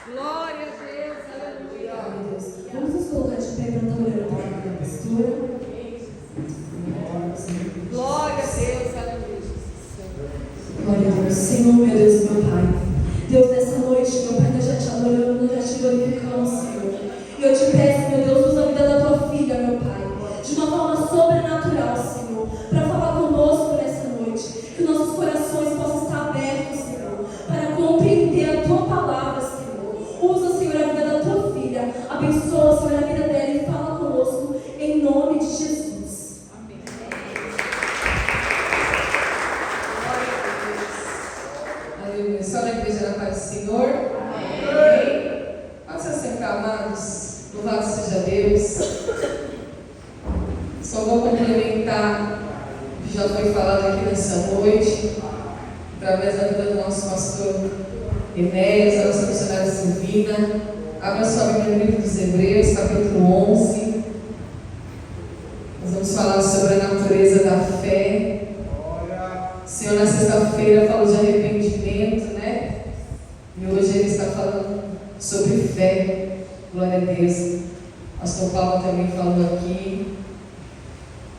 Glória a Deus, aleluia. Vamos nos colocar de pé para estar olhando para a pastora. Glória a Deus, aleluia. Glória a Deus. Senhor, meu Deus e meu Pai. Deus, nessa noite, meu Pai, nós já te adoramos, nós já te glorificamos, Senhor. E eu te peço, meu Deus, usa a vida da tua filha, meu Pai, de uma forma sobrenatural, Senhor, para falar conosco nessa noite. Que nossos corações possam estar abertos, Senhor, para compreender a tua palavra, Senhor. Usa, Senhor, a vida da tua filha. Abençoa, Senhor, a vida dela e fala conosco em nome de Jesus. Amém. Aleluia. Só na igreja da paz do Senhor. Amém. Pode se assentar, amados. Louvado seja Deus. Só vou complementar o que já foi falado aqui nessa noite, através da vida do nosso pastor Enéas, da nossa missionária Silvina. Abra sua Bíblia no livro dos Hebreus, capítulo 11. Nós vamos falar sobre a natureza da fé. O Senhor, na sexta-feira, falou de arrependimento, né? E hoje ele está falando sobre fé. Glória a Deus. O pastor Paulo também falou aqui.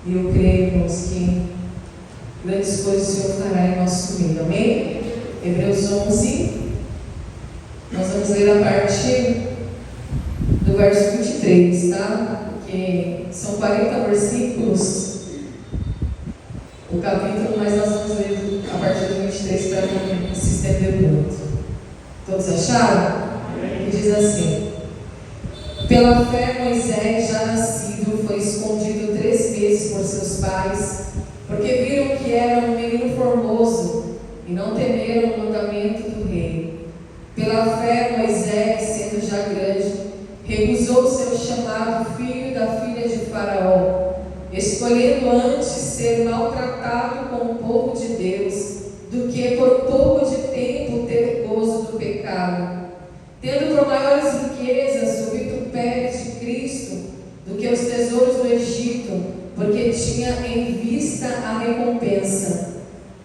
E eu creio, irmãos, que grandes coisas o Senhor fará em nosso meio. Amém? Hebreus 11. Nós vamos ler a partir do verso 23, tá? Porque são 40 versículos o capítulo, mas nós vamos ler a partir do 23 para não se estender muito. Todos acharam? Que diz assim: pela fé, Moisés, já nascido, foi escondido 3 meses por seus pais, porque viram que era um menino formoso e não temeram o mandamento do rei. Pela fé, Moisés, sendo já grande, recusou ser chamado filho da filha de Faraó, escolhendo antes ser maltratado com o povo de Deus, do que por pouco de tempo ter gozo do pecado, tendo por maiores riquezas o vitupério de Cristo do que os tesouros do Egito, porque tinha em vista a recompensa.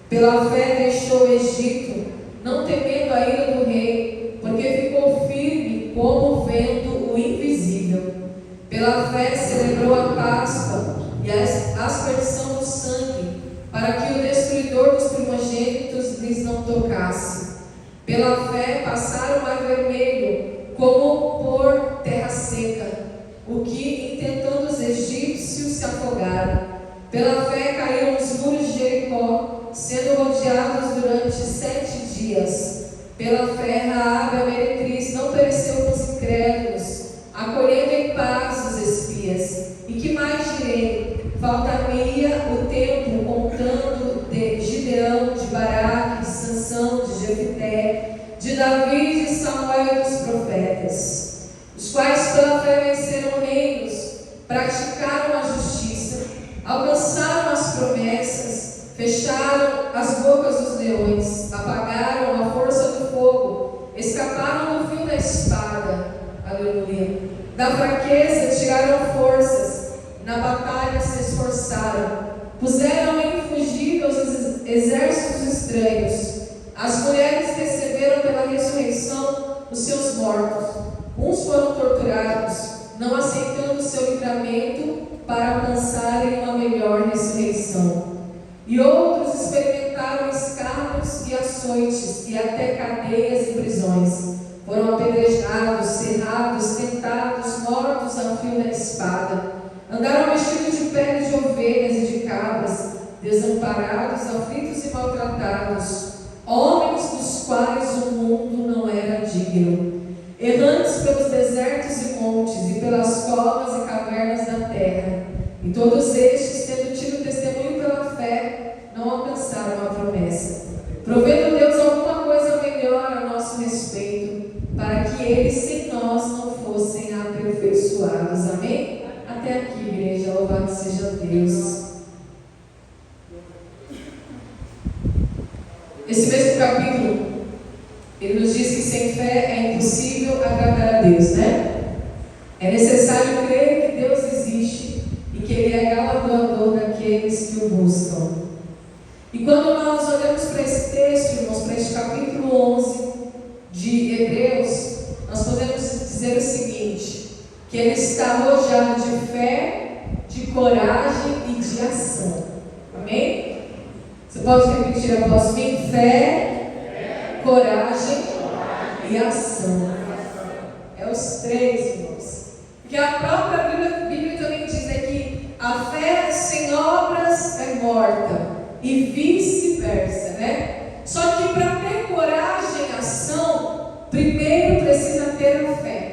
Pela fé deixou o Egito, não temendo a ira do rei, porque ficou firme como vendo o invisível. Pela fé celebrou a Páscoa e a aspersão do sangue, para que o destruidor dos primogênitos lhes não tocasse. Pela fé passaram o mar vermelho, como por terra seca, o que, intentando os egípcios, se afogaram. Pela fé caíram os muros de Jericó, sendo rodeados durante 7 dias. Pela fé, Raabe, a meretriz, não pereceu com os incrédulos, acolhendo em paz os espias. E que mais direi? Falta-me-ia o tempo contando de Gideão, de Baraque, de Sansão, de Jefté, de Davi e de Samuel e dos profetas, os quais pela fé venceram reinos, praticaram a justiça, alcançaram as promessas, fecharam as bocas dos leões, apagaram a força do fogo, escaparam do fio da espada. Aleluia. Da fraqueza tiraram forças, na batalha se esforçaram, puseram em fugir os exércitos estranhos. As mulheres receberam pela ressurreição os seus mortos. Uns foram torturados, não aceitando o seu livramento para alcançarem uma melhor ressurreição. E outros experimentaram escárnios e açoites e até cadeias e prisões. Foram apedrejados, serrados, tentados, mortos a fio da espada. Andaram vestidos de pele de ovelhas e de cabras, desamparados, aflitos e maltratados, homens dos quais o mundo não era digno, errantes pelos desertos e montes e pelas covas e cavernas da terra. E todos estes, tendo tido testemunho pela fé, não alcançaram a promessa, provendo Deus alguma coisa melhor a nosso respeito, para que eles sem nós não fossem aperfeiçoados. Amém? Até aqui, igreja, louvado seja Deus. Esse mesmo capítulo, ele nos diz que sem fé é impossível agradar a Deus, né? É necessário crer que Deus existe e que Ele é galardoador daqueles que o buscam. E quando nós olhamos para esse texto, irmãos, para este capítulo 11 de Hebreus, nós que ele está rodeado de fé, de coragem e de ação. Amém? Você pode repetir após mim? Fé, coragem e ação. É os três, irmãos. Porque a própria Bíblia também diz aqui: a fé sem obras é morta, e vice-versa, né? Só que para ter coragem e ação, primeiro precisa ter a fé.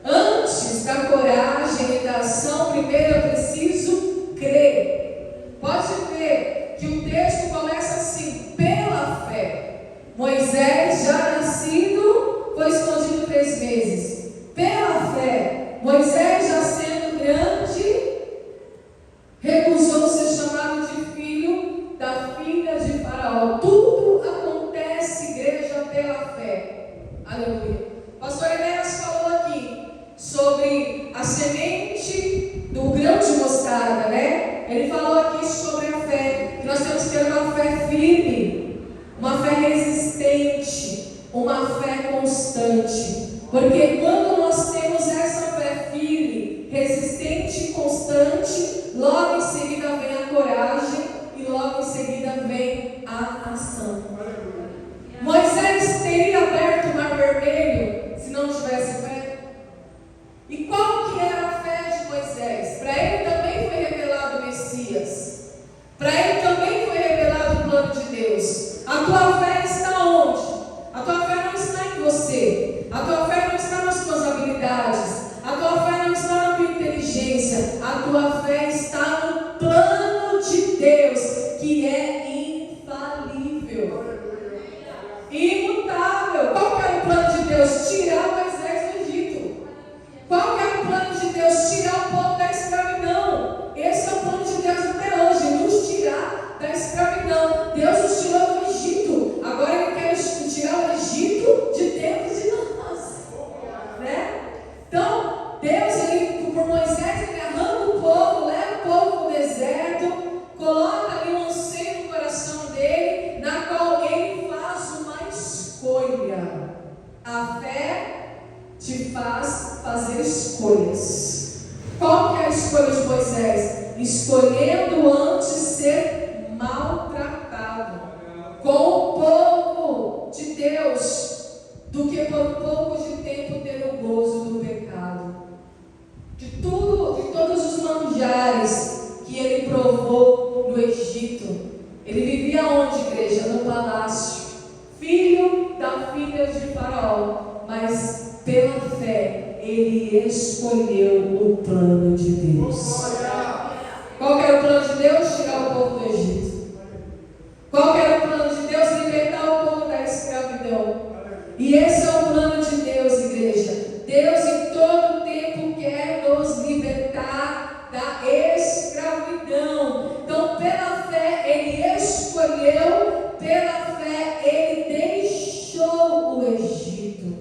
Antes da coragem e da ação, primeiro eu preciso crer. Pode ver que o texto começa assim: pela fé. Moisés, já nascido, foi escondido 3 meses. Pela fé, Moisés, já sendo grande, recusou ser chamado de filho da filha de Faraó. Tudo acontece, igreja, pela fé. Aleluia. Pastor Enéas falou aqui sobre a semente do grão de mostarda, né? Ele falou aqui sobre a fé, que nós temos que ter uma fé firme, uma fé resistente, uma fé constante. Porque quando nós temos essa fé firme, resistente e constante, logo em seguida vem a coragem e logo em seguida vem a ação. Moisés teria aberto o Mar Vermelho se não tivesse fé? E qual que era a fé de Moisés? Para ele também foi revelado o Messias. Para ele também foi revelado o plano de Deus. A tua fé está onde? A tua fé não está em você. A tua fé não está nas tuas habilidades. A tua fé não está na tua inteligência. A tua fé está no plano de Deus, que é infalível, imutável. Qual que era o plano de Deus? Tirar Moisés do Egito. Qual que era o plano de Deus? Tirar o povo da escravidão. Esse é o plano de Deus até hoje, nos tirar da escravidão. Deus nos tirou do Egito, agora Ele quer tirar o Egito de dentro de nós, né? Então, Deus, por Moisés, Ele arranca o povo, leva o povo para o deserto, coloca ali um anseio no coração dele, na qual Ele faz uma escolha. A fé te faz fazer escolhas. Qual que é a escolha de Moisés? Escolhendo antes ser maltratado com o povo de Deus, do que por um pouco de tempo ter o gozo do pecado. De todos os manjares que ele provou no Egito, ele vivia onde, igreja? No palácio, filho da filha de Faraó, mas pela fé ele escolheu o plano de Deus. Qual que era o plano de Deus? Tirar o povo do Egito. Qual que era o plano de Deus? Libertar o povo da escravidão. E esse é o plano de Deus, igreja. Deus em todo tempo quer nos libertar da escravidão. Então, pela fé ele escolheu, pela fé ele deixou o Egito.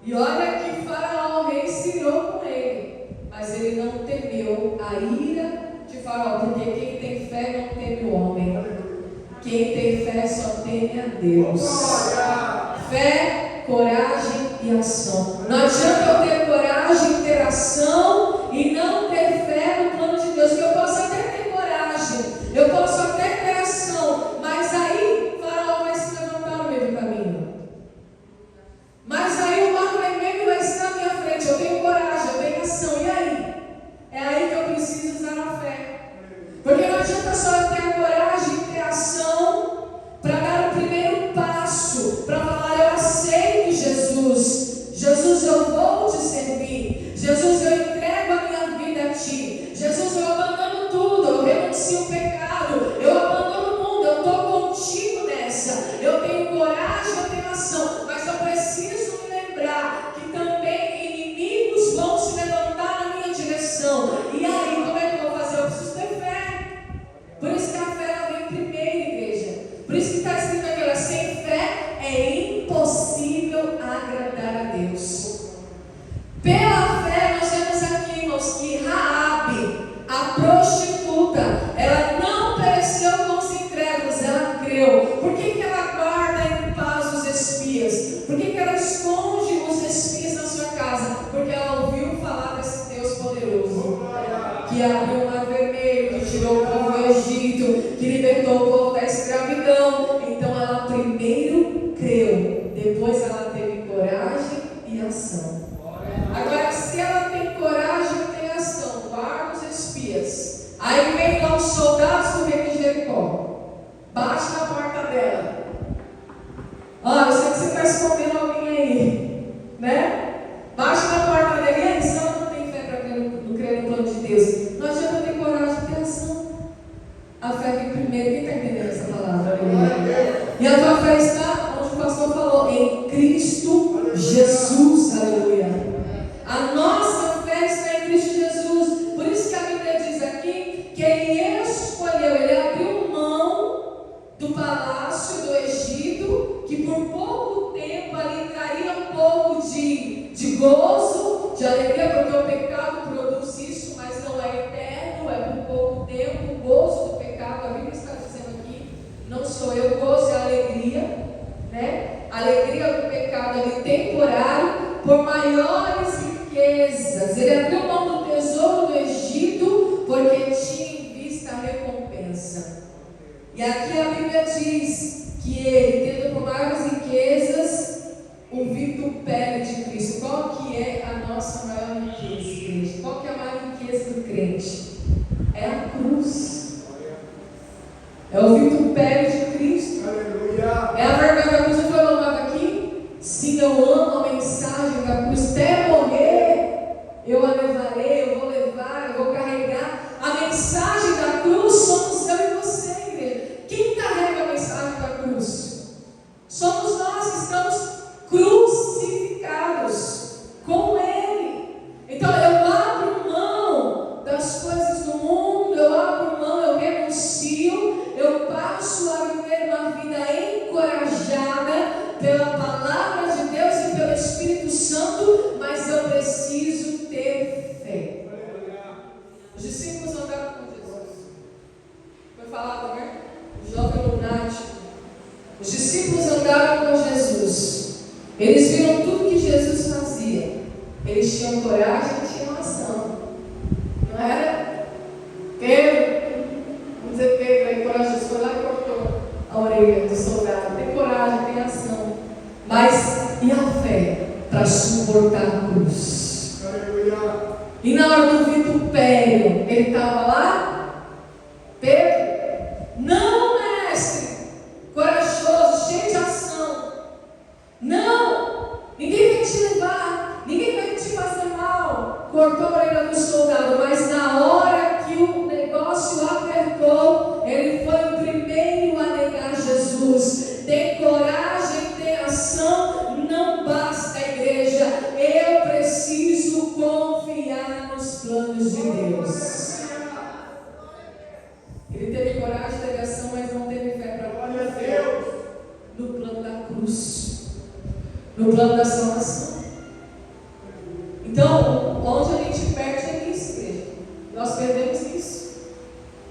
E olha que Faraó, o rei, se irou com ele, mas ele não temeu a ira de Faraó, porque quem tem fé não teme o homem. Quem tem fé só teme a Deus. Fé, coragem e ação. Não adianta eu ter coragem, ter ação e não ter fé no plano de Deus. Que eu posso até ter coragem, eu posso até ter ação, mas aí Faraó vai se levantar no meio do caminho. Mas aí o Mar Vermelho vai estar à minha frente. Eu tenho coragem, eu tenho ação. E aí? É aí que eu preciso usar a fé. Porque não adianta só eu ter a coragem e ter a ação para dar o primeiro passo, para falar: eu aceito Jesus. Jesus, eu vou te servir. Jesus, eu entrego a minha vida a ti. Jesus, eu abandono tudo, eu renuncio o pecado, eu abandono o mundo, eu estou contigo nessa. Eu tenho coragem, eu tenho ação, mas eu preciso me lembrar que também inimigos vão se levantar na minha direção. E aí, como é que eu vou fazer? Eu preciso ter fé. Por isso que a fé ela vem primeiro, igreja. Por isso que está escrito aqui: olha, sem fé é impossível agradar a Deus. Pela fé nós temos aqui, irmãos, que Raabe, a prostituta, ela não pereceu com os incrédulos, ela creu. Por que ela guarda em paz os espias? Por que ela esconde os espias na sua casa? Porque ela ouviu que abriu o mar vermelho, que tirou o povo do Egito, que libertou o povo da escravidão. Então ela primeiro creu, depois ela teve coragem e ação. Agora, se ela tem coragem e tem ação, guarda os espias. Aí vem lá os soldados do rei de Jericó, bate na porta dela. Olha, eu sei que você está escondendo alguém aí, né? Bate na porta dele, e aí, se ela não tem fé para crer no plano de Deus, não adianta ter coragem de ter ação. A fé vem primeiro. Quem está entendendo essa palavra? E a tua fé está, onde o pastor falou, em Cristo Jesus. Aleluia. A nossa fé está em Cristo Jesus. Por isso que a Bíblia diz aqui que ele escolheu, ele abriu mão do palácio do Egito, que por pouco tempo ali traria um pouco de gozo, de alegria, porque o pecado produz isso, mas não é eterno, é por pouco tempo. O gozo do pecado, a Bíblia está dizendo aqui, não sou eu, gozo é alegria, né? A alegria do pecado é temporário, por maiores riquezas. Ele abriu mão do tesouro do Egito, porque tinha em vista a recompensa. E aqui a Bíblia diz que ele, tendo por maiores riquezas, o vitupério de Cristo. Qual que é a nossa maior riqueza, igreja? Qual que é a maior riqueza do crente? É a cruz. É o vitupério de Cristo. É a vergonha da cruz. Foi louvado aqui? Sim, eu amo a mensagem da cruz. Até morrer, eu a levarei, eu vou levar, eu vou carregar. A mensagem da cruz somos eu e você, igreja. Quem carrega a mensagem da cruz? Somos nós que estamos crucificados com Ele. Então eu abro mão das coisas do mundo, eu abro mão, eu renuncio, eu passo a viver uma vida encorajada pela palavra de Deus e pelo Espírito Santo, mas eu preciso ter fé. Os discípulos andaram com Jesus. Foi falado, né? O jovem lunático. Os discípulos andaram com Jesus. Eles viram tudo que Jesus fazia. Eles tinham coragem e tinham ação. Não era? Pedro, vamos dizer Pedro aí, corajoso, foi lá e cortou a orelha do soldado. Tem coragem, tem ação. Mas e a fé para suportar a cruz? E na hora do vitupério, ele estava lá? Pedro, não, mestre, corajoso, cheio de ação. Não, ninguém vai te levar, ninguém vai te fazer mal. Cortou a orelha do soldado, mas na hora que o negócio apertou, ele foi o primeiro a negar Jesus. Tem coragem, tem ação, não basta, igreja. Eu preciso confiar nos planos de Deus. Ele teve coragem, teve ação, mas não teve fé para Deus no plano da cruz, no plano da salvação. Então, onde a gente perde é isso, igreja. Nós perdemos isso.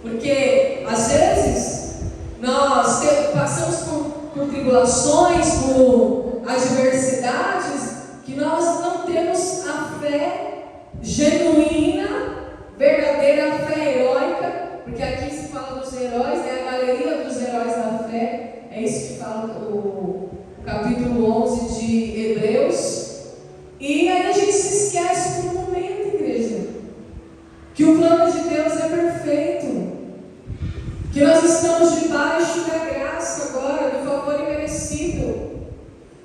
Porque, às vezes, nós passamos por tribulações, por adversidades, que nós não temos a fé genuína, verdadeira, a fé heróica. Porque aqui se fala dos heróis, né? A galeria dos heróis da fé. É isso que fala o capítulo 11 de Hebreus. E aí a gente se esquece por um momento, igreja, que o plano de Deus é perfeito, que nós estamos debaixo da graça agora, do favor imerecido.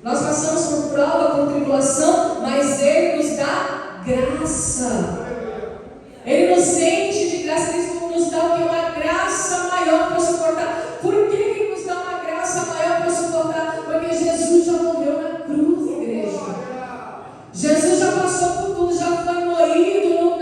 Nós passamos por prova, por tribulação, mas Ele nos dá graça. Ele nos enche de graça, Ele nos dá o que? Uma graça maior para suportar. Por que Ele nos dá uma graça maior para suportar? Porque Jesus já morreu na cruz, igreja. Jesus já passou por tudo, já foi moído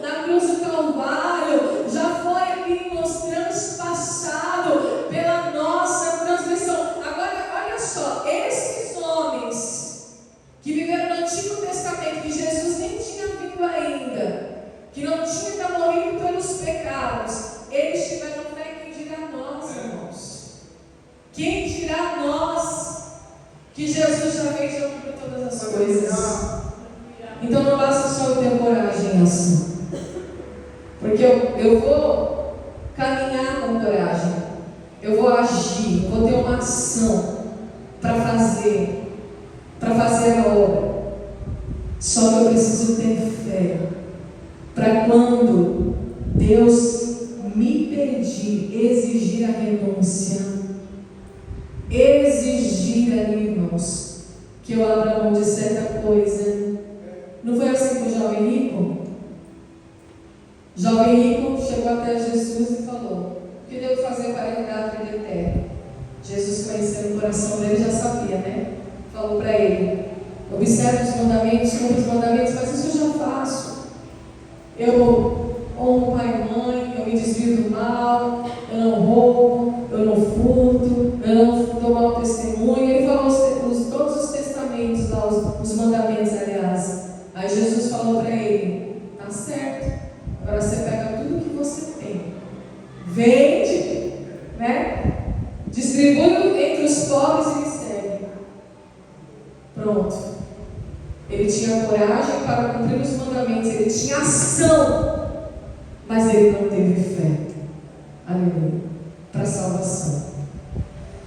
na cruz do Calvário, já foi aqui nos transpassado pela nossa transgressão. Agora, olha só, esses homens que viveram no Antigo Testamento, que Jesus nem tinha vindo ainda, que não tinha ainda morrido pelos pecados, eles tiveram fé. Quem dirá nós, irmãos? Quem dirá nós que Jesus já fez de por todas as coisas? Então não basta só eu ter coragem e ação. Porque eu vou caminhar com coragem. Eu vou agir, vou ter uma ação para fazer a obra. Só que eu preciso ter fé para quando Deus me pedir, exigir a renúncia, exigir ali, irmãos, que eu abra mão de certa coisa. Não foi assim com o jovem rico? O jovem rico chegou até Jesus e falou: o que devo fazer para herdar a vida eterna? Jesus, conhecendo o coração dele, já sabia, né? Falou para ele: observe os mandamentos, cumpra os mandamentos, mas isso eu já faço. Eu honro pai e mãe, eu me desvio do mal, eu não roubo, eu não furto, eu não dou mau testemunho. Ele falou todos os testamentos lá, os mandamentos, aliás. Aí Jesus falou para ele: tá certo, agora você pega tudo que você tem, vende, né? Distribui entre os pobres e me segue. Pronto. Ele tinha coragem para cumprir os mandamentos, ele tinha ação, mas ele não teve fé. Aleluia. Para a salvação.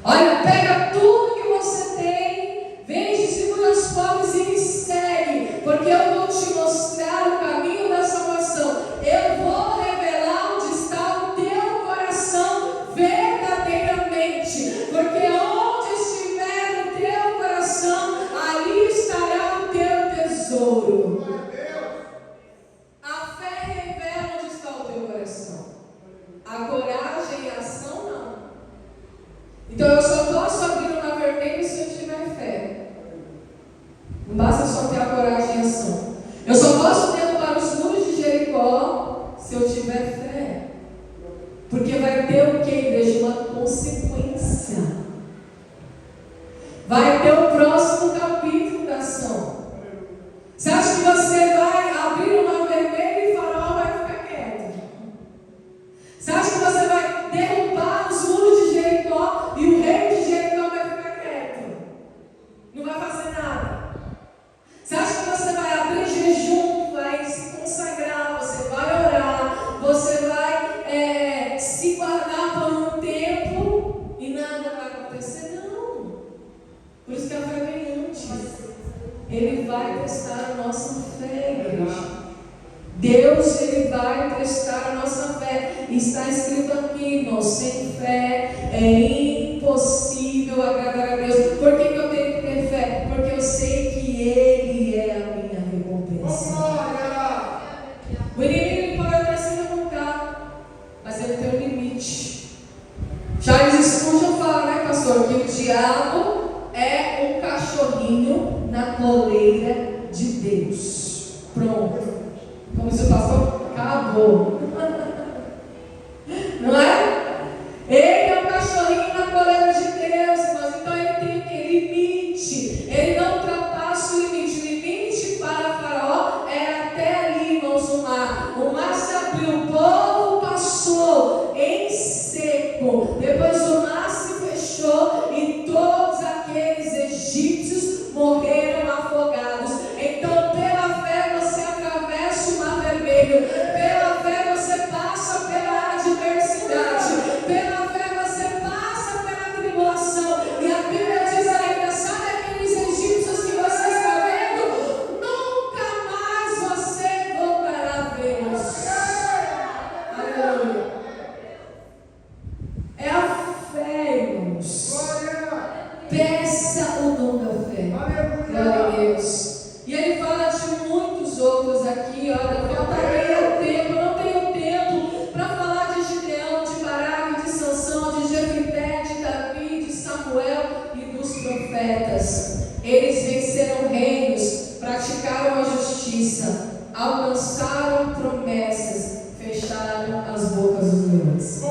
Olha, pega tudo que você tem, vem, distribui aos pobres e me segue, porque eu vou te mostrar o caminho da salvação. Eu vou revelar onde está o teu coração verdadeiramente, porque onde estiver o teu coração, ali estará o teu tesouro. A fé revela onde está o teu coração. A coragem e a ação não. Então eu só posso abrir o mar vermelho se eu tiver fé. Não basta só ter a coragem e a ação. Eu só posso derrubar os muros de Jericó se eu tiver fé. Porque vai ter o que, igreja? Uma consequência. Vai ter o próximo capítulo da ação. Você acha que você vai abrir o mar vermelho e o Faraó vai ficar quieto? Você acha que você vai derrubar os muros de Jericó e o rei de Jericó vai ficar quieto? Não vai fazer nada. Você acha que você vai abrir jejum, vai se consagrar, você vai orar, você vai se guardar por um tempo e nada vai acontecer? Não. Por isso que a fé vem antes. Ele vai testar a nossa fé, igreja. Deus, Ele vai testar a nossa fé. Está escrito aqui, irmãos, sem fé é impossível agradar a Deus. Por que eu tenho que ter fé? Porque eu sei que Ele é a minha recompensa. O inimigo pode até se revoltar, mas ele tem um limite. Charles Spurgeon fala, né, pastor, que o diabo é um cachorrinho na coleira de Deus. Pronto. Como diz o pastor, acabou. Não é? Ele é um cachorrinho na coleira de Deus, irmãos. Então ele tem o que? Limite. Ele não ultrapassa o limite. O limite para Faraó era até ali, irmãos, o mar. O mar se abriu, o povo passou em seco. Depois o mar se fechou e todos aqueles egípcios morreram afogados. Então, pela fé você atravessa o mar vermelho. Pela fé você passa pela adversidade. Pela fé você passa pela tribulação. E a Bíblia diz ainda, sabe aqueles egípcios que você está vendo? Nunca mais você voltará a vê-los. Aleluia. É a fé, irmãos. Peça o dom da fé. Glória a Deus. E ele fala de muitos outros aqui. Olha, faltaria tempo. Eu não tenho tempo para falar de Gideão, de Baraque, de Sansão, de Jefité, de Davi, de Samuel e dos profetas. Eles venceram reinos, praticaram a justiça, alcançaram promessas, fecharam as bocas dos leões.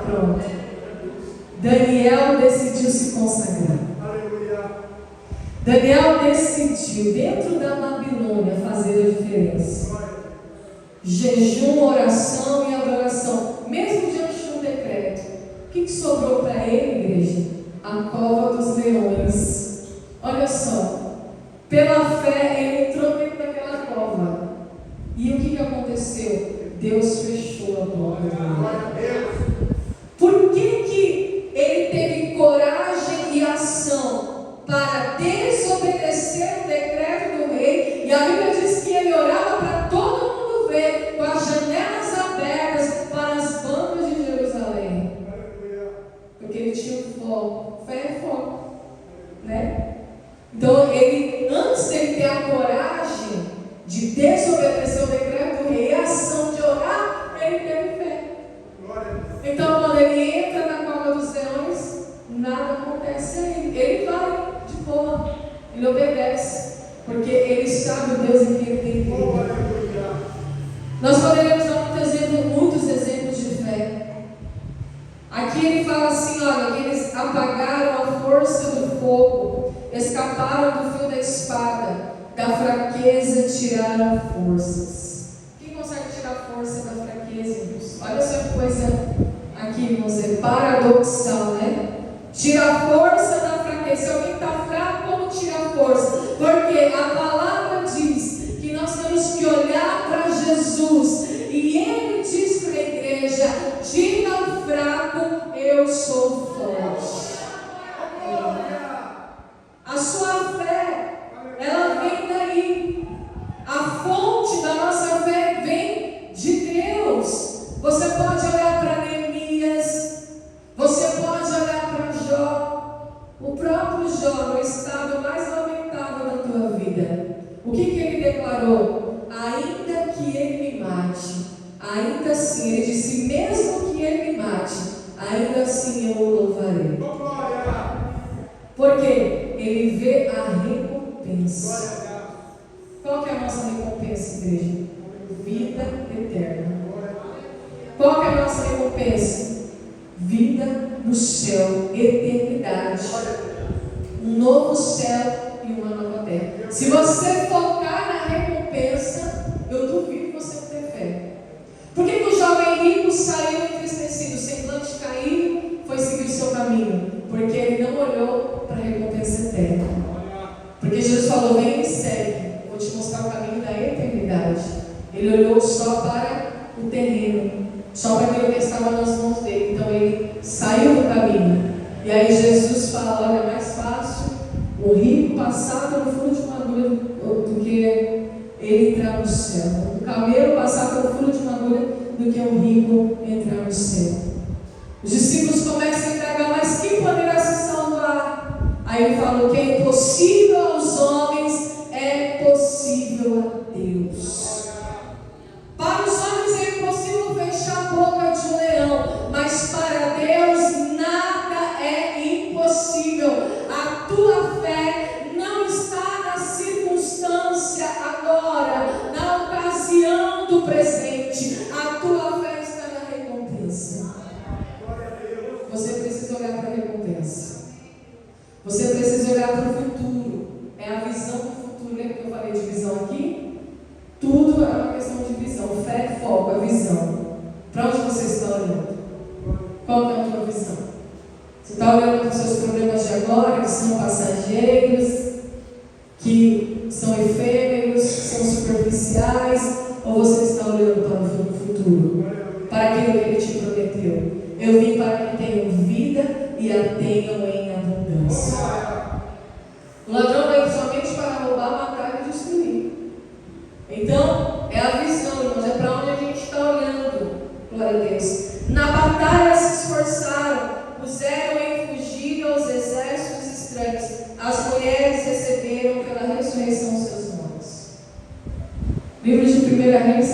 Pronto. Daniel decidiu se consagrar. Daniel decidiu, dentro da Babilônia, fazer a diferença. Jejum, oração e adoração, mesmo diante de um decreto. O que sobrou para ele, igreja? A cova dos leões. Olha só, pela fé ele entrou dentro daquela cova. E o que aconteceu? Deus fechou a boca dele. Por que ele teve coragem e ação para desobedecer o decreto do rei? E a Bíblia diz que ele orava para todo mundo ver, com as janelas abertas para as bandas de Jerusalém. Porque ele tinha um foco. Fé é foco, né? Então, ele, antes de ele ter a coragem de desobedecer o decreto do rei, a ação de orar, ele teve fé. Então, quando ele entra na cova dos leões, nada acontece a ele. Ele vai de boa, ele obedece, porque ele sabe o Deus em quem ele tem crido. Nós poderíamos dar muitos exemplos de fé. Aqui ele fala assim, olha, que eles apagaram a força do fogo, escaparam do fio da espada, da fraqueza tiraram forças. Quem consegue tirar força da fraqueza, irmãos? Olha só que coisa aqui, irmãos, é paradoxal, né? Tira a força da fraqueza. Se alguém está fraco, como tira a força? Porque a palavra diz que nós temos que olhar para Jesus, e ele diz para a igreja: diga ao fraco, eu sou forte. A sua fé, ela vem daí. A fonte da nossa fé vem de Deus. Você pode olhar para Neemias, você pode olhar para Jó, o próprio Jó, no estado mais lamentável da tua vida. O que ele declarou? Ainda que ele me mate, ainda assim, ele disse, mesmo que ele me mate, ainda assim eu o louvarei. Porque ele vê a recompensa. Qual que é a nossa recompensa, igreja? Vida eterna. Qual que é a nossa recompensa? Vida no céu, eternidade. Um novo céu e uma nova terra. Se você focar na recompensa, eu duvido que você não tenha fé. Por que o jovem rico saiu entristecido, semblante caído, foi seguir o seu caminho? Porque ele não olhou para a recompensa eterna. Porque Jesus falou, vem e me segue, vou te mostrar o caminho da eternidade. Ele olhou só para o terreno, só para aquilo que estava nas mãos dele. Então ele saiu do caminho. E aí Jesus fala, olha, é mais fácil o rico passar pelo fundo de uma agulha do que ele entrar no céu. O camelo passar pelo fundo de uma agulha do que o rico entrar no céu. Os discípulos começam a indagar, mas quem poderá se salvar? Aí ele fala, o que é impossível aos homens é possível a Deus. Para os homens é impossível fechar a boca de um leão, mas para Deus nada é impossível. A tua fé não está na circunstância agora, na ocasião do presente. A tua fé está na recompensa. Você precisa olhar para a recompensa. Você precisa olhar para o futuro. É a visão do futuro. Lembra que eu falei de visão aqui? Tudo é uma questão de visão. Fé, foco, é visão. Para onde você está olhando? Qual é a tua visão? Você está olhando para os seus problemas de agora, que são passageiros, que são efêmeros, que são superficiais, ou você está olhando para o futuro? Para aquilo que Ele te prometeu? Eu vim para que tenham vida e a tenham em abundância. O ladrão veio somente para roubar, matar e destruir. Então, é a visão, irmãos, é para onde a gente está olhando. Glória a Deus. Na batalha se esforçaram, puseram em fugido aos exércitos estranhos. As mulheres receberam pela ressurreição seus nomes. Livro de 1 Reis,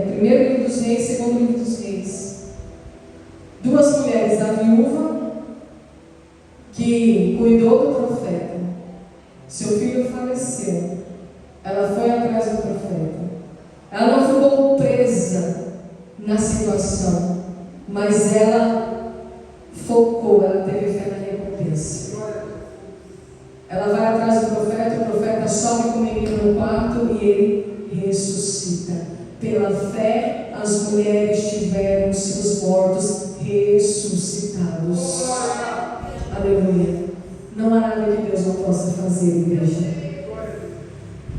primeiro livro dos Reis, segundo livro dos Reis. Duas mulheres, a viúva que cuidou do profeta. Seu filho faleceu. Ela foi atrás do profeta. Ela não ficou presa na situação, mas ela focou, ela teve fé na recompensa. Ela vai atrás do profeta, o profeta sobe com o menino no quarto e ele ressuscita. Pela fé, as mulheres tiveram seus mortos ressuscitados. Aleluia. Não há nada que Deus não possa fazer, igreja.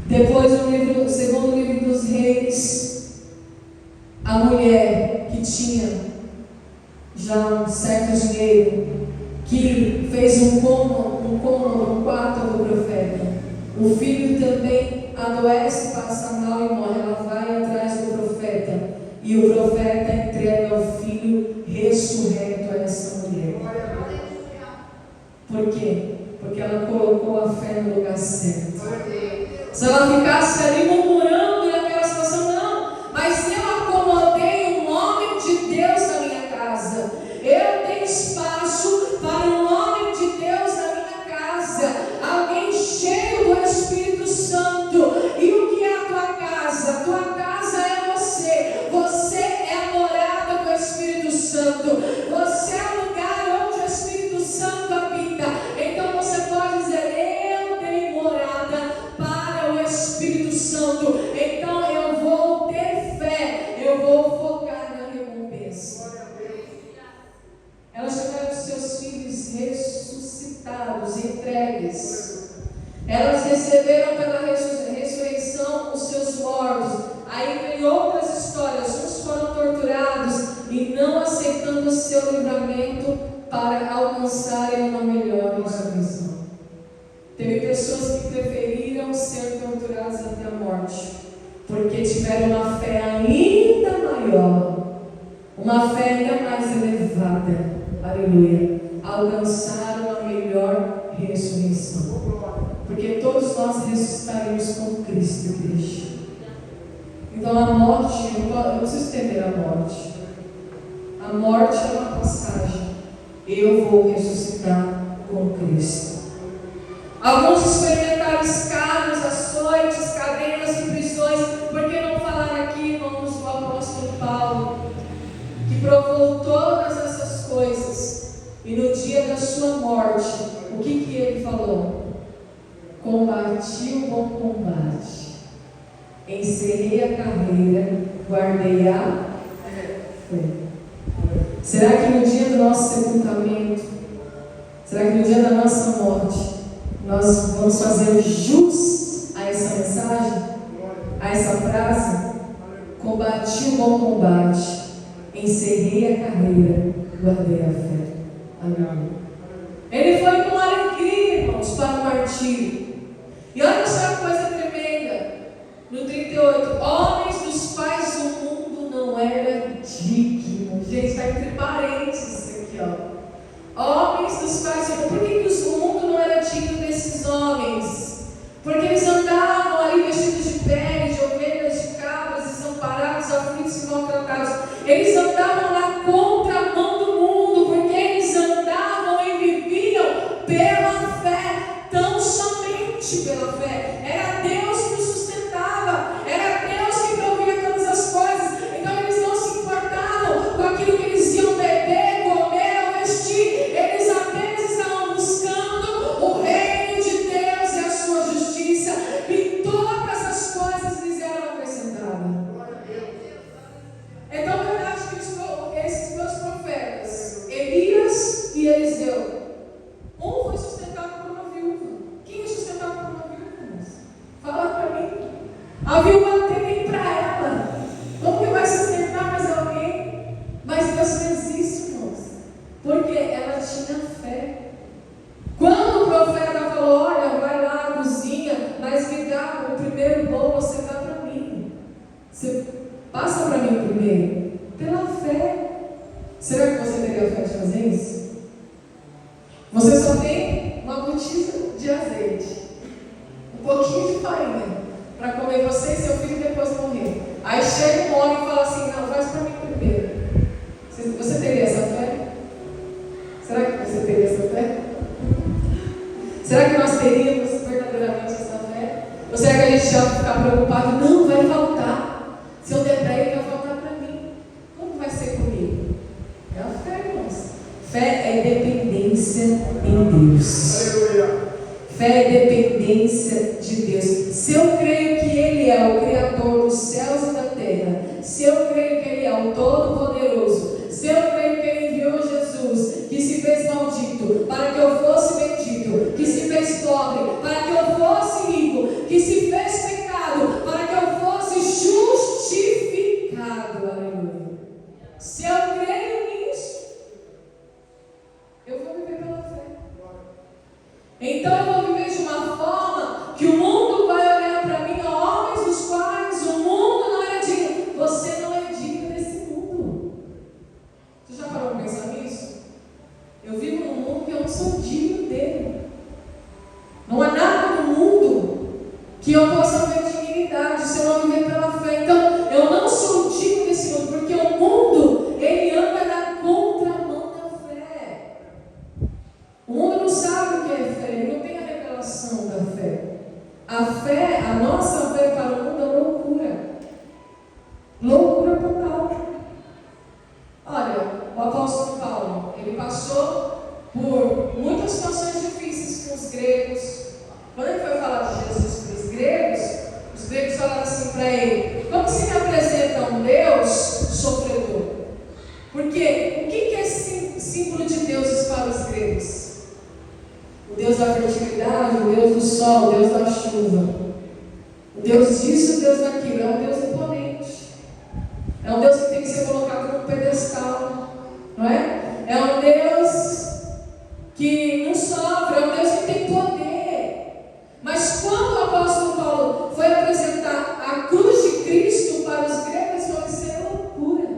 Depois, no segundo livro dos Reis, a mulher que tinha já um certo dinheiro, que fez um quarto do profeta. O filho também adoece, passa mal e morre. Ela vai atrás do profeta. E o profeta entrega o filho ressurreto a essa mulher. Por quê? Porque ela colocou a fé no lugar certo. Se ela ficasse ali murmurando naquela situação, não. Mas eu acomodei o nome de Deus na minha casa. Eu tenho espaço para o nome de Deus na minha casa. Alguém cheio do Espírito Santo. E o que é a tua casa? A tua casa é você. Você é a morada do Espírito Santo. Você é o lugar onde o Espírito Santo habita. Então você pode dizer: eu tenho morada para o Espírito Santo. Então eu vou ter fé. Eu vou focar na recompensa. Elas tiveram seus filhos ressuscitados, entregues. Elas receberam pela ressurreição os seus mortos. Aí vem outras histórias. Uns foram torturados e não aceitando o seu livramento para alcançarem uma melhor ressurreição. Teve pessoas que preferiram ser torturadas até a morte, porque tiveram uma fé ainda maior, uma fé ainda mais elevada. Aleluia. Alcançaram a melhor ressurreição. Porque todos nós ressuscitaremos com Cristo, igreja. Então a morte, eu não preciso temer a morte. A morte é uma passagem. Eu vou ressuscitar com Cristo. Alguns experimentaram escárnios, açoites, cadenas e prisões. Por que não falar aqui, irmãos, do apóstolo Paulo, que provou todas essas coisas, e no dia da sua morte, o que ele falou? Combati o bom combate, encerrei a carreira, guardei a fé. Será que no dia do nosso sepultamento, será que no dia da nossa morte, nós vamos fazer jus a essa mensagem, a essa frase? Combati o bom combate, encerrei a carreira, guardei a fé. Amém. Ele foi com alegria, irmãos, para o martírio. E olha só que coisa tremenda. No 38, homens dos quais o mundo não era digno. Gente, está entre parênteses aqui, ó. Homens dos quais o mundo. Por que o mundo não era digno desses homens? Porque eles andavam ali vestidos de pele, de ovelhas, de cabras, desamparados, aflitos e maltratados. Eles andavam na contramão do mundo, porque eles andavam e viviam pela fé, tão somente pela fé. Era Deus que os sustentava, era Deus que provia todas as coisas. Então eles não se importavam com aquilo que eles iam beber, comer ou vestir. Eles apenas estavam buscando o reino de Deus e a sua justiça, e todas as coisas lhes eram acrescentadas. Então, é verdade que esses dois profetas, Elias e Eliseu, um foi sustentado por uma viúva. Quem é sustentado por uma viúva? Fala para mim. A viúva não tem nem para ela. Como que vai sustentar mais alguém? Mas Deus fez isso, irmãos, porque ela tinha fé. Quando o profeta falou: olha, vai lá na cozinha, mas me dá o primeiro bolo, você dá para mim. Você passa para mim primeiro. Pela fé. Será que você teria fé de fazer isso? Você só tem uma botija de azeite, um pouquinho de farinha, para comer você e seu filho depois morrer. Aí chega um homem e fala assim: não, faz para mim primeiro. Você teria essa fé? Será que você teria essa fé? Será que nós teríamos verdadeiramente essa fé? Ou será que a gente já ficar preocupado? Não, vai faltar. Se eu der para ele, vai faltar para mim. Como vai ser comigo? É a fé, irmãos. Fé é dependência em Deus. Fé é dependência de Deus. Se eu creio que Ele é o Criador dos céus e da terra, se eu creio que Ele é o Todo-Poderoso, se eu creio que Ele enviou Jesus, que se fez maldito para que eu fosse bendito, que se fez pobre para que eu fosse rico, que se fez pecado para que eu fosse justificado, aleluia. que eu possa ver dignidade, se eu não viver pela fé. Então, eu não sou digno desse mundo, porque o mundo, ele anda na contramão da fé. O mundo não sabe o que é fé, ele não tem a revelação da fé. A fé, a nossa fé para o mundo é loucura. Loucura total. Olha, o apóstolo Paulo, ele passou por muitas situações difíceis com os gregos. Quando ele foi falar de Jesus para os gregos falaram assim para ele: como se me apresenta um Deus sofredor? Porque o que é símbolo de deuses para os gregos? O Deus da fertilidade, o Deus do sol, o Deus da chuva, o Deus disso, o Deus daquilo. É um Deus imponente, é um Deus que tem que ser colocado num pedestal, não é? É um Deus que não sofre, é um Deus que tem poder. Mas quando o apóstolo Paulo foi apresentar a cruz de Cristo para os gregos, eles falaram: isso é loucura,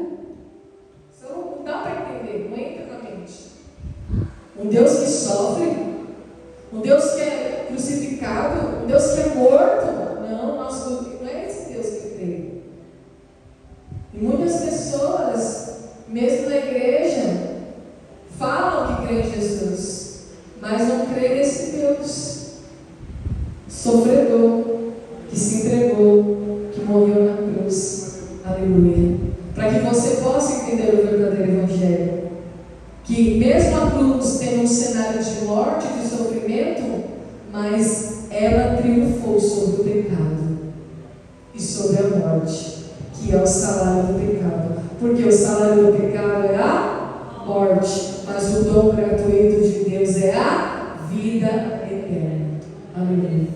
isso não dá para entender, não entra na mente. Um Deus que sofre, um Deus que é crucificado, um Deus que é morto. Não é esse Deus que eu creio. E muitas pessoas, mesmo na igreja, falam que creem em Jesus, mas não creem nesse Deus sofredor, que se entregou, que morreu na cruz. Aleluia. Para que você possa entender o verdadeiro Evangelho. Que mesmo a cruz tem um cenário de morte, de sofrimento, mas ela triunfou sobre o pecado e sobre a morte, que é o salário do pecado. Porque o salário do pecado é a morte, mas o dom gratuito de Deus é a vida eterna. Aleluia.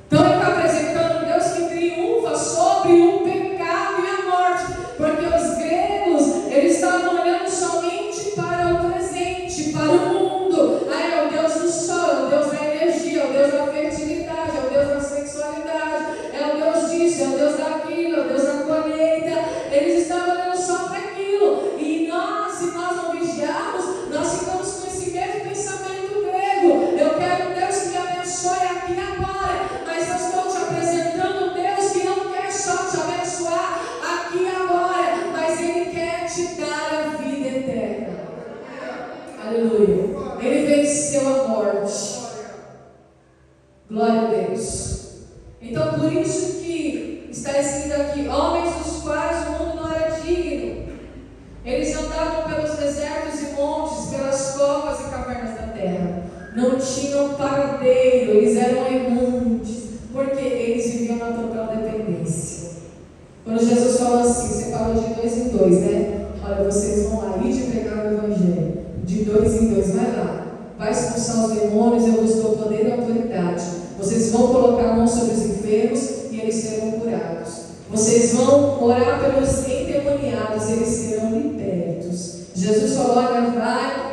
Então ele está apresentando um Deus que triunfa sobre o pecado e a morte, porque os gregos, eles estavam olhando somente para o presente, para o mundo. Aí é o Deus do sol, é o Deus da energia, é o Deus da fertilidade, é o Deus da sexualidade, é o Deus disso, é o Deus daquilo, é o Deus da colheita. Eles estavam olhando só para aquilo. E nós, se nós não vigiarmos, nós ficamos com esse mesmo pensamento grego. Eu quero um Deus que me abençoe aqui e agora, mas eu estou te apresentando um Deus que não quer só te abençoar aqui e agora, mas Ele quer te dar a vida eterna. Aleluia. Ele venceu a morte. Glória a Deus. Então, por isso que está escrito aqui: homens dos quais o mundo não era digno. Eles andavam pelos desertos e montes, pelas covas e cavernas da terra. Não tinham paradeiro, eles eram errantes, porque eles viviam na total dependência. Quando Jesus falou assim, você falou de 2 em 2, né? Olha, vocês vão lá, ir de pregar o Evangelho, de 2 em 2, vai lá, vai expulsar os demônios, eu vos dou poder e autoridade. Vocês vão colocar a mão sobre os enfermos e eles serão curados. Vocês vão orar pelos endemoniados, eles serão libertos. Jesus falou: olha,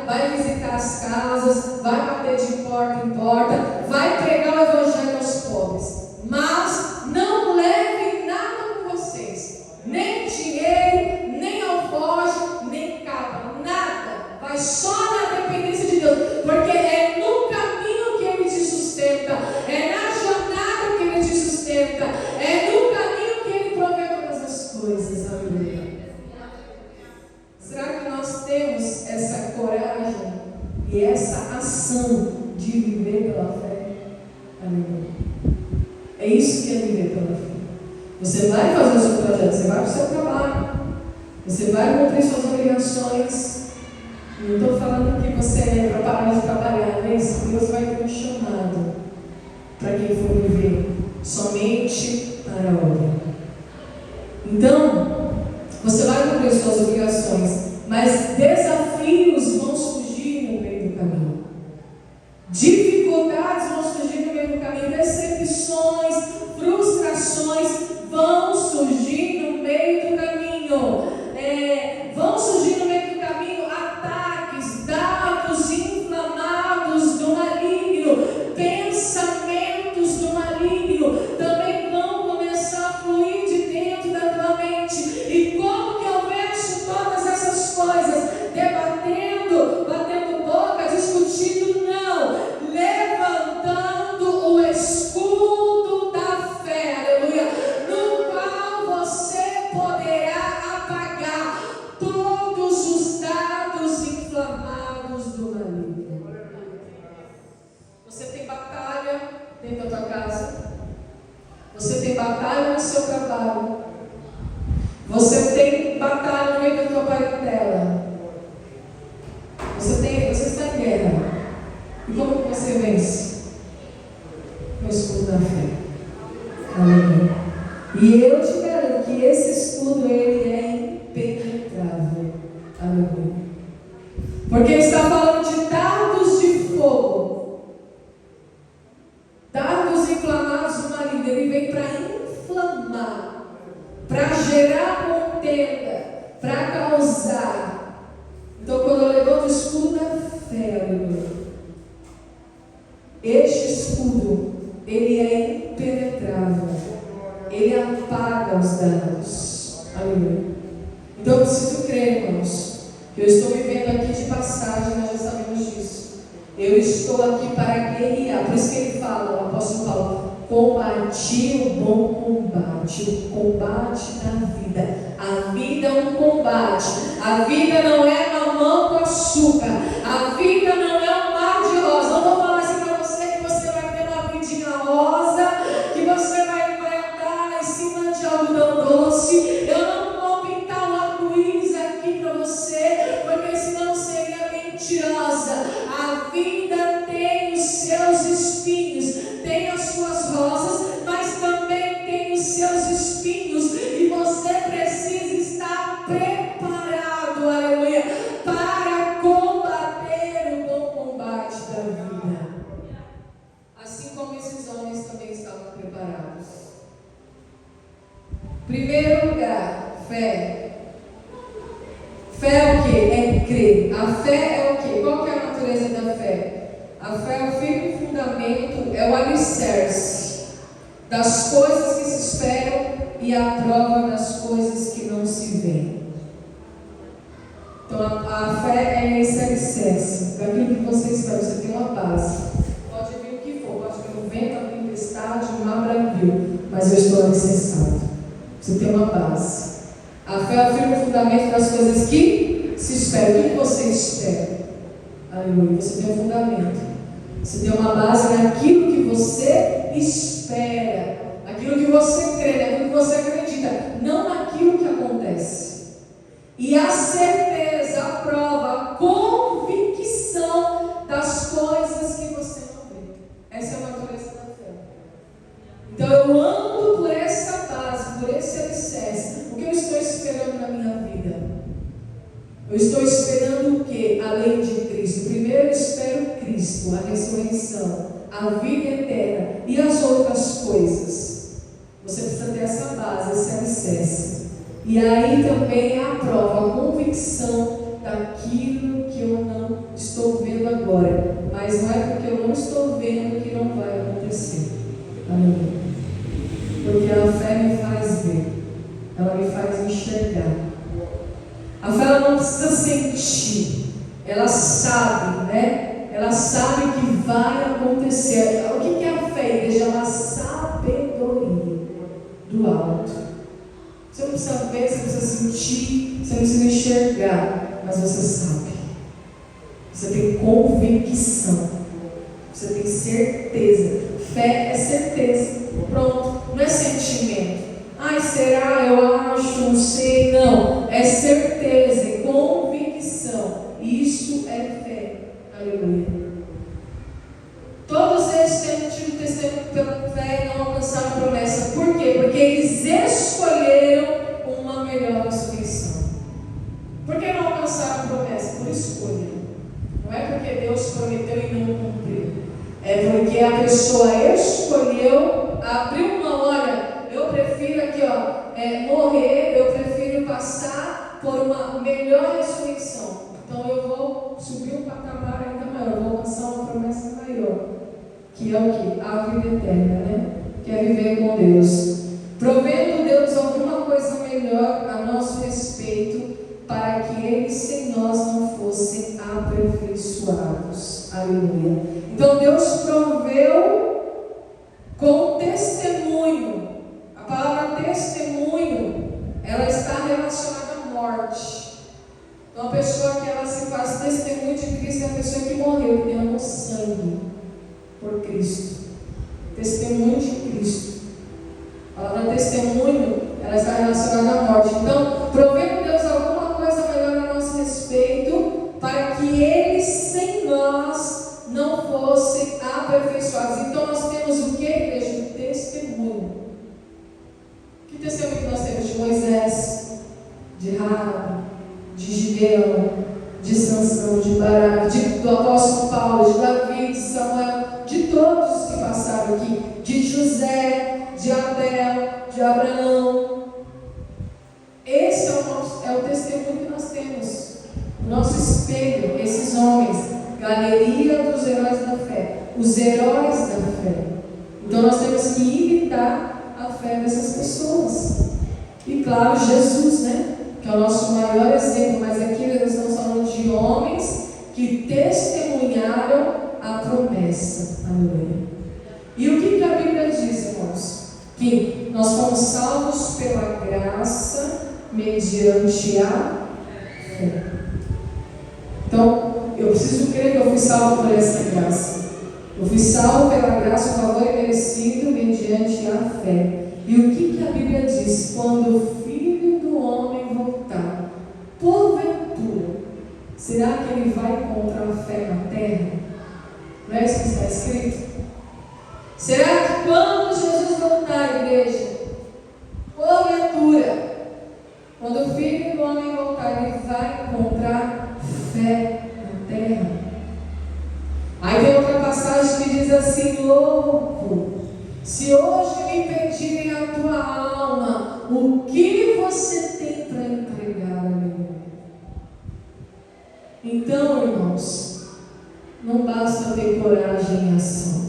vai visitar as casas, vai bater de porta em porta, vai pregar o Evangelho aos pobres. Mas não levem nada com vocês, nem dinheiro, nem alforje, nem capa, nada. Vai só na dependência de Deus, porque é no caminho que Ele te sustenta, é na jornada que Ele te sustenta, é no caminho que Ele provê todas as coisas. Aleluia. Será que nós temos essa coragem e essa ação de viver pela fé? Aleluia. É isso que é viver pela fé. Você vai fazer o seu projeto, você vai para o seu trabalho, você vai cumprir suas obrigações. Não estou falando que você é para parar de trabalhar, não é isso? Deus vai ter um chamado para quem for viver somente para a obra. Então, você vai cumprir suas obrigações, mas desafios vão surgir no meio do caminho. Dificuldades vão surgir no meio do caminho. Decepções, frustrações vão surgir no meio do caminho. Vão surgir no meio do caminho ataques, dados inflamados do maligno, pensamentos do maligno também vão começar a fluir de dentro da tua mente. E como que eu venço todas essas coisas? Debatendo Você tem batalha no seu trabalho. Você tem batalha no meio da tua parentela. Você está em guerra. E como que você vence? Com o escudo da fé. Aleluia. E eu te garanto que esse escudo ele é impenetrável. Aleluia. Porque ele está falando de dardos de fogo. Dardos inflamados do maligno. Ele vem para inflamar, para gerar contenda, para causar. Então, quando eu levanto o escudo da fé, aleluia, este escudo, ele é impenetrável. Ele apaga os danos. Aleluia. Então, eu preciso crer, irmãos, que eu estou vivendo aqui de passagem, nós já sabemos disso. Eu estou aqui para guerrear. Por isso que ele fala, o apóstolo Paulo, combati o bom combate, o combate da vida. A vida é um combate. A vida não é mamão com açúcar. A vida não é um mar de rosa. Não vou falar assim para você que você vai ter uma vidinha rosa, que você vai andar em cima de algodão doce. Eu não vou pintar um arco-íris aqui para você, porque senão seria mentirosa. A vida tem os seus espinhos, tem as suas rosas, mas também tem os seus espinhos, e você precisa estar preparado, aleluia, para combater o bom combate da vida. Assim como esses homens também estavam preparados. Primeiro lugar, fé. Fé é o que? É crer. A fé é o que? Qual que é a natureza da fé? A fé é o firme fundamento, é o alicerce das coisas que se esperam e a prova das coisas que não se veem. Então a fé é esse alicerce daquilo que você espera. Você tem uma base. Pode vir o que for, pode vir o vento, a tempestade, o mar bravio, mas eu estou alicerçado. Você tem uma base. A fé é o firme fundamento das coisas que se esperam. O que você espera? Aleluia. Você tem um fundamento. Você tem uma base naquilo que você espera, naquilo que você crê, naquilo que você acredita, não naquilo que acontece. E a certeza, a prova, a convicção das coisas que você não vê. Essa é a natureza da fé. Então eu ando por essa base, por esse alicerce. O que eu estou esperando na minha vida? Eu estou esperando o que? Além de Cristo. Primeiro eu espero Cristo, a ressurreição, a vida eterna e as outras coisas. Você precisa ter essa base, esse alicerce. E aí também é a prova, a convicção daquilo que eu não estou vendo agora. Mas não é porque eu não estou vendo que não vai acontecer. Amém. Porque a fé me faz ver, ela me faz enxergar. A fé ela não precisa sentir, ela sabe, né? Ela sabe que vai acontecer. O que é a fé, igreja? É uma sabedoria do alto. Você não precisa ver, você não precisa sentir, você não precisa enxergar, mas você sabe. Você tem convicção, você tem certeza. Fé é certeza. Pronto, não é sentimento. Ai, será? Eu acho, não sei. Não, é certeza, é convicção. Isso é fé. Aleluia. Todos eles têm tido testemunho pela fé e não alcançaram a promessa. Por quê? Porque eles escolheram uma melhor ressurreição. Por que não alcançaram a promessa? Por escolha. Não é porque Deus prometeu e não cumpriu. É porque a pessoa escolheu, abriu uma, olha, eu prefiro aqui, morrer, eu prefiro passar por uma melhor ressurreição. Então eu vou subir um patamar ainda maior, eu vou alcançar uma promessa maior, que é o que? A vida eterna, né? Que é viver com Deus. Provendo Deus alguma coisa melhor a nosso respeito, para que Ele sem nós não fossem aperfeiçoados. Aleluia. Então Deus proveu com testemunho. A palavra testemunho, ela está relacionada à morte. Então a pessoa que ela se faz testemunho de Cristo é a pessoa que morreu, que derramou sangue por Cristo. Testemunho de Cristo. testemunho, ela está relacionada à morte. Então, provendo Deus alguma coisa melhor a nosso respeito, para que eles sem nós não fossem aperfeiçoados. Então, nós temos o que, igreja? Um testemunho. Que testemunho que nós temos de Moisés, de Rabi, de Gideão, de Sansão, de Baraque, do apóstolo Paulo, de Davi, de Samuel, de todos os que passaram aqui, de José, de Abel, de Abraão. Esse é o testemunho que nós temos, o nosso espelho, esses homens, galeria dos heróis da fé, os heróis da fé. Então nós temos que imitar a fé dessas pessoas. E claro, Jesus, né? Que é o nosso maior exemplo, mas aqui nós estamos falando de homens que testemunharam a promessa. Aleluia. E o que a Bíblia diz, irmãos? Que nós fomos salvos pela graça mediante a fé. Então, eu preciso crer que eu fui salvo por essa graça. Eu fui salvo pela graça, o favor merecido mediante a fé. E o que a Bíblia diz? Quando o Filho do Homem voltar, porventura, será que ele vai encontrar fé na terra? Não é isso que está escrito? Será que quando Jesus voltar, igreja, porventura, quando o Filho do Homem voltar, ele vai encontrar fé na terra? Aí tem outra passagem que diz assim: louco, se hoje me pedirem a tua alma, o que você tem para entregar a mim? Então, irmãos, não basta ter coragem em ação.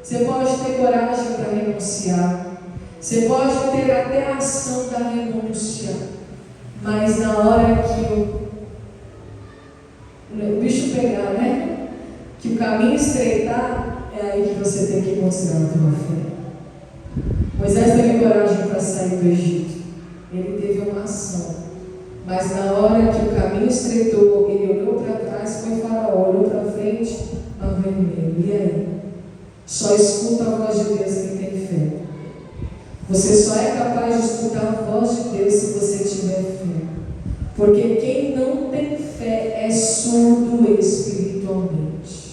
Você pode ter coragem para renunciar, você pode ter até a ação da renúncia, mas na hora que o bicho pegar, né? Que o caminho estreitar, é aí que você tem que mostrar a tua fé. Moisés teve coragem para sair do Egito, ele teve uma ação, mas na hora que o caminho estreitou, ele olhou para trás, foi Faraó, olhou para frente, mar vermelho. E aí? Só escuta a voz de Deus quem tem fé. Você só é capaz de escutar a voz de Deus se você tiver fé, porque quem não tem fé é surdo espiritualmente.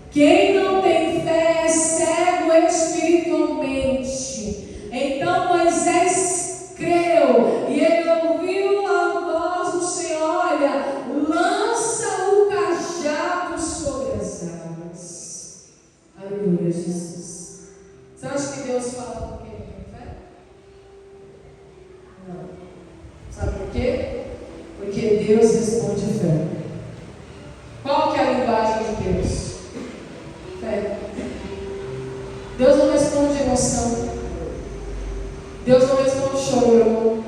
Quem não tem fé é cego espiritualmente. Então Moisés creu e ele ouviu a voz do Senhor: olha, lança o cajado sobre as águas. Aleluia, Jesus. Você acha que Deus fala com quem tem fé? Não. Sabe por quê? Porque Deus responde fé. Qual que é a linguagem de Deus? Fé. Deus não responde emoção. Deus não responde choro.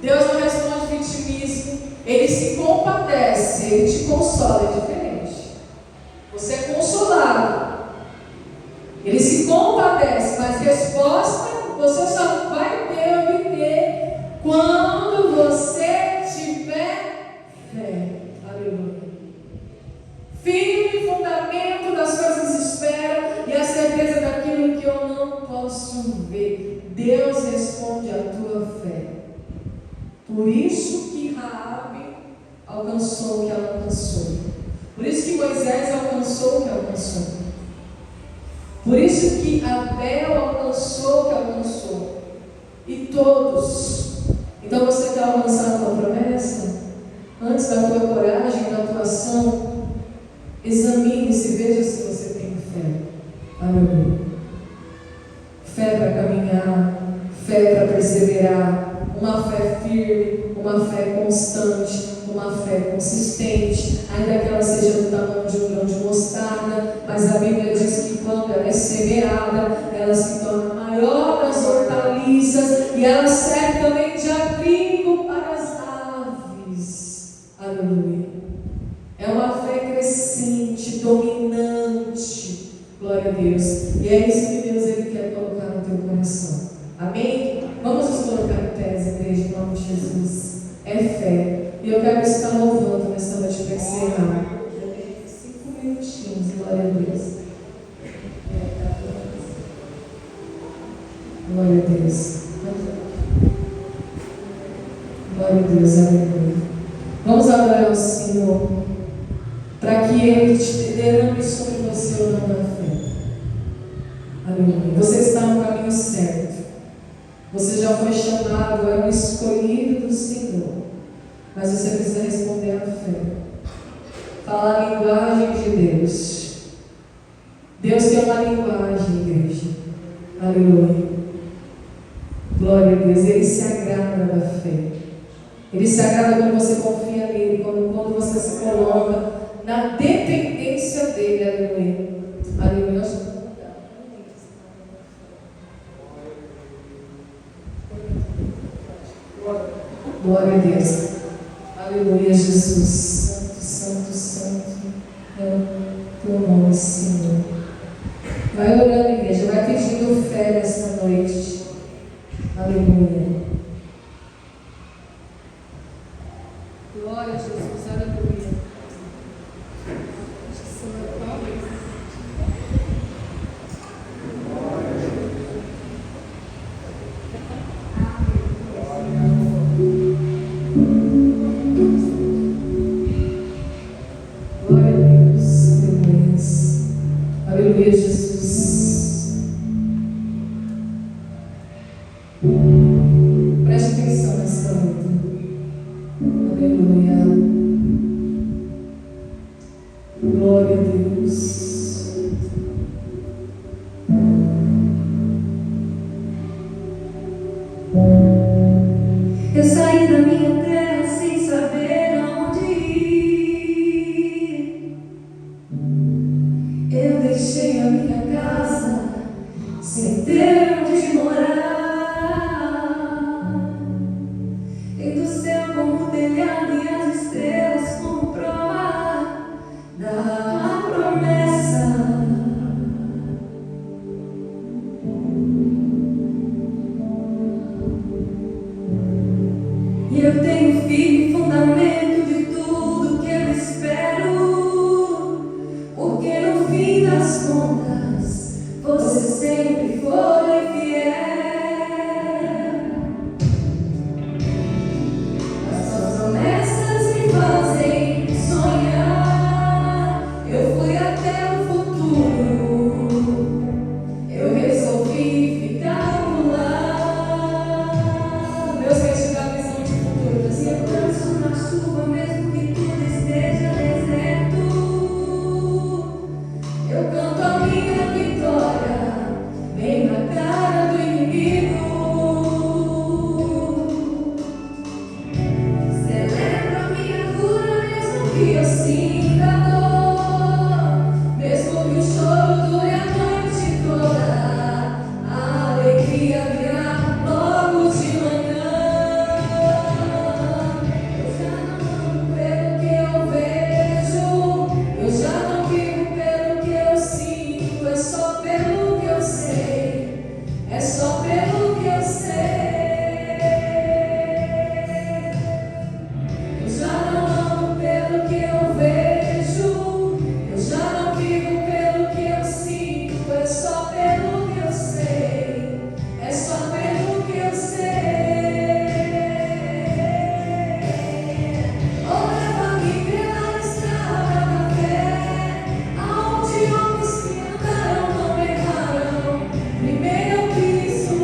Deus não responde vitimismo. Ele se compadece, ele te consola. É diferente. Você é consolado. Ele se compadece, mas resposta você só vai obter quando você tiver fé. Aleluia. Firme fundamento das coisas espero e a certeza daquilo que eu não posso ver. Deus responde à tua fé. Por isso que Raabe alcançou o que ela alcançou. Por isso que Moisés alcançou o que alcançou. Por isso que Abel alcançou o que alcançou. E todos. Então você está alcançando a promessa? Antes da tua coragem, da tua ação, examine-se, veja se você tem fé. Aleluia. Fé para caminhar, fé para perseverar, uma fé firme, uma fé constante, uma fé consistente, ainda que ela seja do tamanho de um grão de mostarda, mas a Bíblia diz que quando ela é semeada, ela se torna maior das hortaliças e ela serve também de abrigo para as aves. Aleluia. É uma fé crescente, dominante. Glória a Deus. E é isso que Deus ele quer colocar no teu coração. Amém? Vamos nos colocar em pés, igreja, em nome de Jesus. É fé. E eu quero estar louvando nessa noite para encerrar. 5 minutinhos, glória a Deus. Glória a Deus. Glória a Deus, aleluia. Vamos adorar ao Senhor, para que Ele te derrame sobre você o nome da fé. Aleluia. Você está no caminho certo. Você já foi chamado, é um escolhido do Senhor. Mas você precisa responder à fé. Falar a linguagem de Deus. Deus tem uma linguagem, igreja. Aleluia. Glória a Deus. Ele se agrada da fé. Ele se agrada quando você confia nele, quando você se coloca na dependência dele. Aleluia. Aleluia. Glória a Deus. Aleluia, Jesus. Santo, santo, santo é o teu nome, Senhor. Vai orando, igreja. Vai pedindo fé nessa noite. Aleluia. Glória a Jesus, aleluia. Glória a Deus. Aleluia. Aleluia, Jesus. Preste atenção nessa luta. Aleluia. Glória a Deus. Eu saí da minha terra sem saber aonde ir. Eu deixei a minha casa sem ter onde morar. E do céu como telhado e as estrelas como prova da promessa. E eu tenho firme fundamento de tudo que eu espero, porque no fim das contas você sempre foi fiel. As suas promessas me fazem sonhar. Eu fui até o futuro, eu resolvi ficar lá. Deus quer te dar visão de futuro. Se eu danço na chuva, mesmo que tudo esteja deserto, eu canto a minha vitória bem na cara do inimigo. Celebro a minha cura, mesmo que eu sinta dor, mesmo que o choro dure a noite toda, a alegria virá logo de manhã. Eu já não ando pelo que eu vejo, eu já não vivo pelo que eu sinto, é só pelo que eu sei, é só pelo que eu sei. Eu já não ando pelo que eu vejo, eu já não vivo pelo que eu sinto, é só pelo que eu sei, é só pelo que eu sei. Oh, leva-me pela estrada da fé, aonde homens que andaram não erraram. Primeiro eu piso,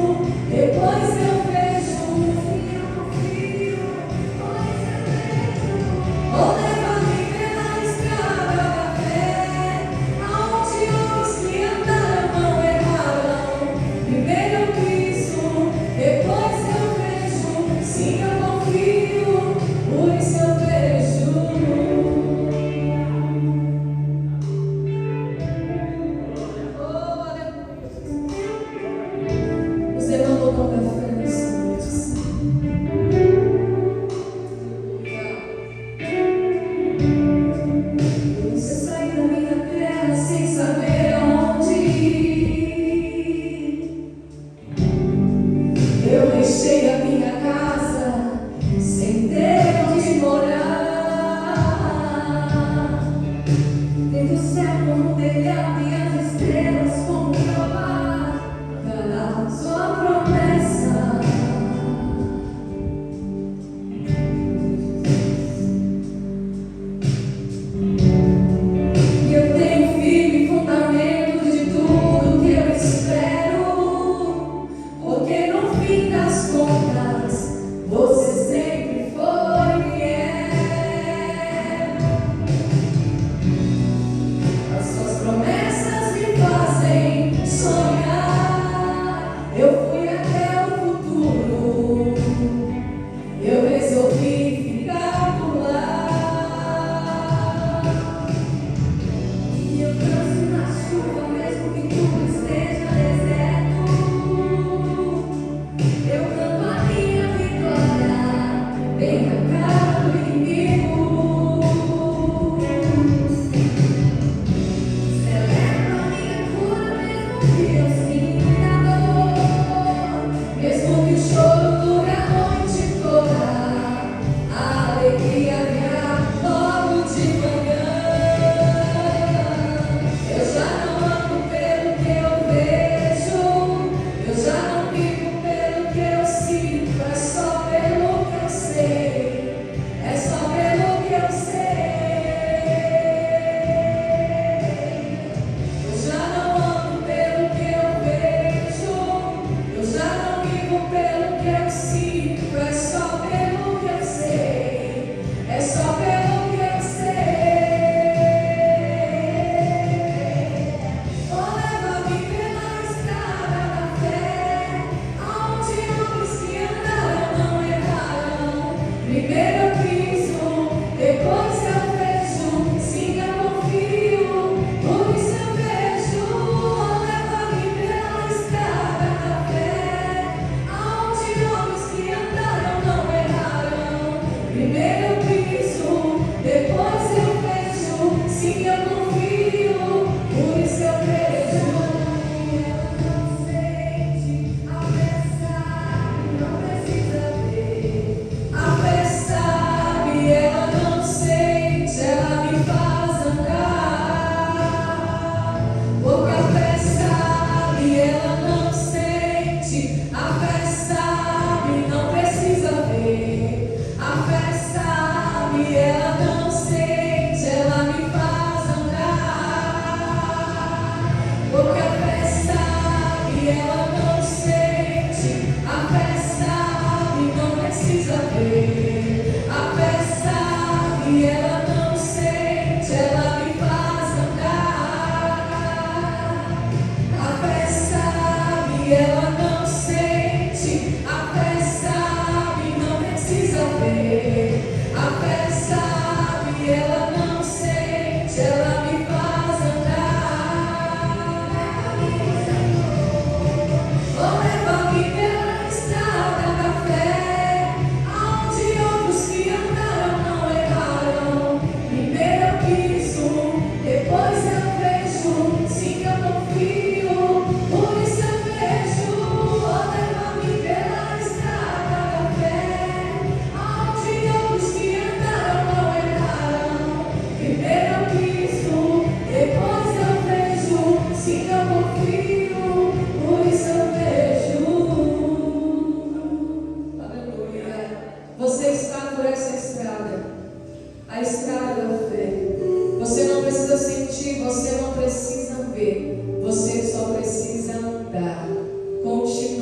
depois eu vejo, eu confio, depois eu vejo. Oh, leva-me pela estrada da fé, aonde homens que andaram não erraram. Primeiro eu piso, depois eu vejo. Sim, eu confio, por isso eu vejo. Oh, aleluia. Você não tocou da fé nessa noite. Eu saí da minha terra sem saber aonde ir. Eu deixei a minha casa sem ter onde morar.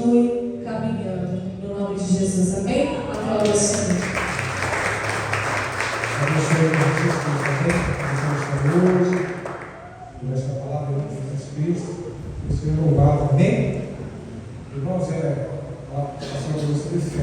continue caminhando. No nome de Jesus, amém? Aplauda o Senhor. Abençoe em Jesus Cristo, amém? Abençoe hoje, por esta palavra de Jesus Cristo, que o Senhor louvado, amém? Irmãos, a senhora de fé.